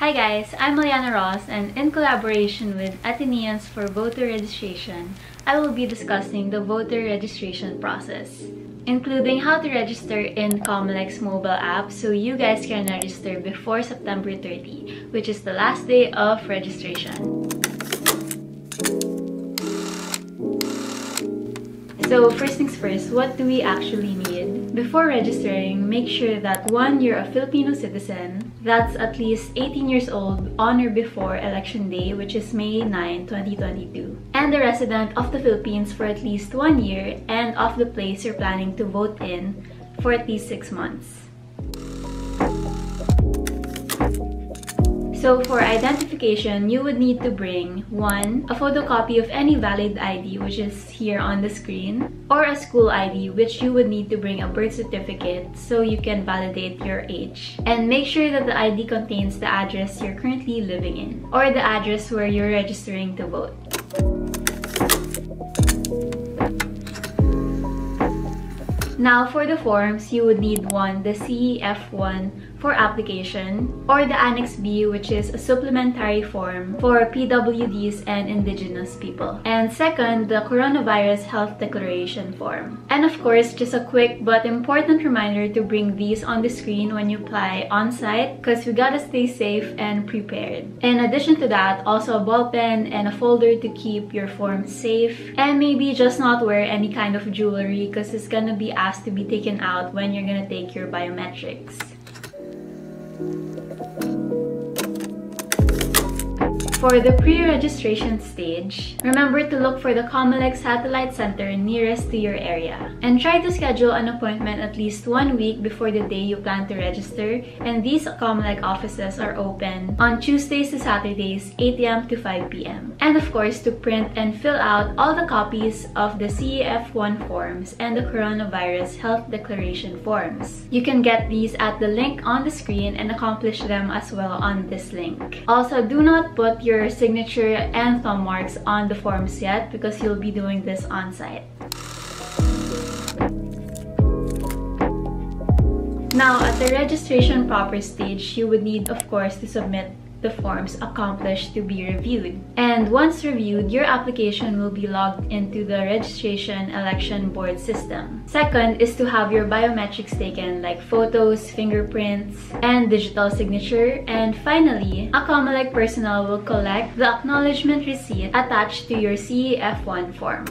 Hi guys, I'm Alyanna Ross, and in collaboration with Ateneans for voter registration, I will be discussing the voter registration process, including how to register in COMELEC's mobile app so you guys can register before September 30, which is the last day of registration. So first things first, what do we actually need? Before registering, make sure that 1. You're a Filipino citizen that's at least 18 years old on or before Election Day, which is May 9, 2022, and a resident of the Philippines for at least 1 year and of the place you're planning to vote in for at least 6 months. So for identification, you would need to bring 1. A photocopy of any valid ID, which is here on the screen, or a school ID, which you would need to bring a birth certificate so you can validate your age. And make sure that the ID contains the address you're currently living in, or the address where you're registering to vote. Now for the forms, you would need 1. The CEF1 for application, or the Annex B, which is a supplementary form for PWDs and Indigenous people. And 2. The Coronavirus Health Declaration form. And of course, just a quick but important reminder to bring these on the screen when you apply on-site, because we gotta stay safe and prepared. In addition to that, also a ball pen and a folder to keep your forms safe, and maybe just not wear any kind of jewelry because it's gonna be asked to be taken out when you're gonna take your biometrics. For the pre-registration stage, remember to look for the COMELEC Satellite Center nearest to your area. And try to schedule an appointment at least 1 week before the day you plan to register, and these COMELEC offices are open on Tuesdays to Saturdays, 8 AM to 5 PM. And of course, to print and fill out all the copies of the CEF1 forms and the Coronavirus Health Declaration forms. You can get these at the link on the screen and accomplish them as well on this link. Also, do not put your signature and thumb marks on the forms yet because you'll be doing this on site. Now, at the registration proper stage, you would need, of course, to submit the forms accomplished to be reviewed. And once reviewed, your application will be logged into the Registration Election Board system. 2. is to have your biometrics taken, like photos, fingerprints, and digital signature. And finally, a COMELEC personnel will collect the acknowledgement receipt attached to your CEF1 form.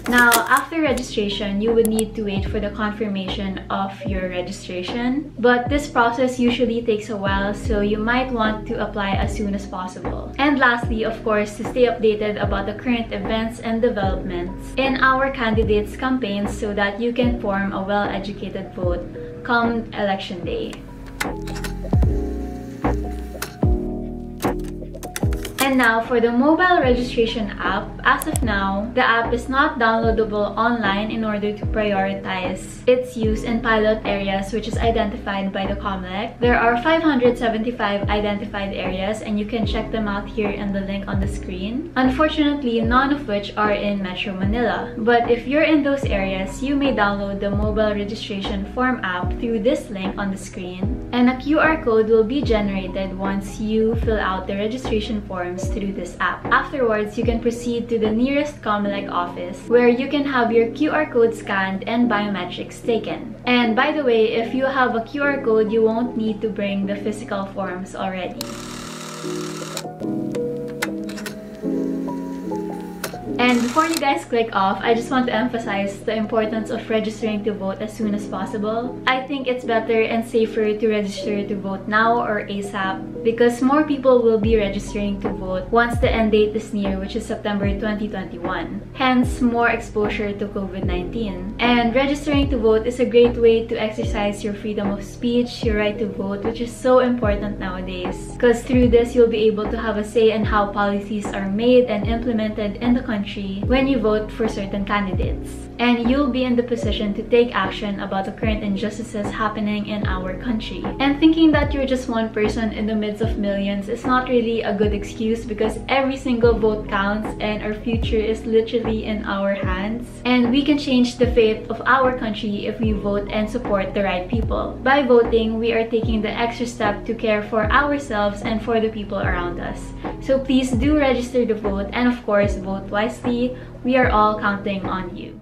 Now, after registration, you would need to wait for the confirmation of your registration. But this process usually takes a while, so you might want to apply as soon as possible. And lastly, of course, to stay updated about the current events and developments in our candidates' campaigns so that you can form a well-educated vote come Election Day. And now for the mobile registration app, as of now, the app is not downloadable online in order to prioritize its use in pilot areas which is identified by the COMELEC. There are 575 identified areas and you can check them out here in the link on the screen. Unfortunately, none of which are in Metro Manila. But if you're in those areas, you may download the mobile registration form app through this link on the screen. And a QR code will be generated once you fill out the registration form through this app. Afterwards, you can proceed to the nearest COMELEC office where you can have your QR code scanned and biometrics taken. And by the way, if you have a QR code, you won't need to bring the physical forms already. And before you guys click off, I just want to emphasize the importance of registering to vote as soon as possible. I think it's better and safer to register to vote now or ASAP because more people will be registering to vote once the end date is near, which is September 2021. Hence, more exposure to COVID-19. And registering to vote is a great way to exercise your freedom of speech, your right to vote, which is so important nowadays. Because through this, you'll be able to have a say in how policies are made and implemented in the country country when you vote for certain candidates. And you'll be in the position to take action about the current injustices happening in our country. And thinking that you're just one person in the midst of millions is not really a good excuse, because every single vote counts and our future is literally in our hands. And we can change the fate of our country if we vote and support the right people. By voting, we are taking the extra step to care for ourselves and for the people around us. So please do register to vote, and of course, vote wisely. We are all counting on you.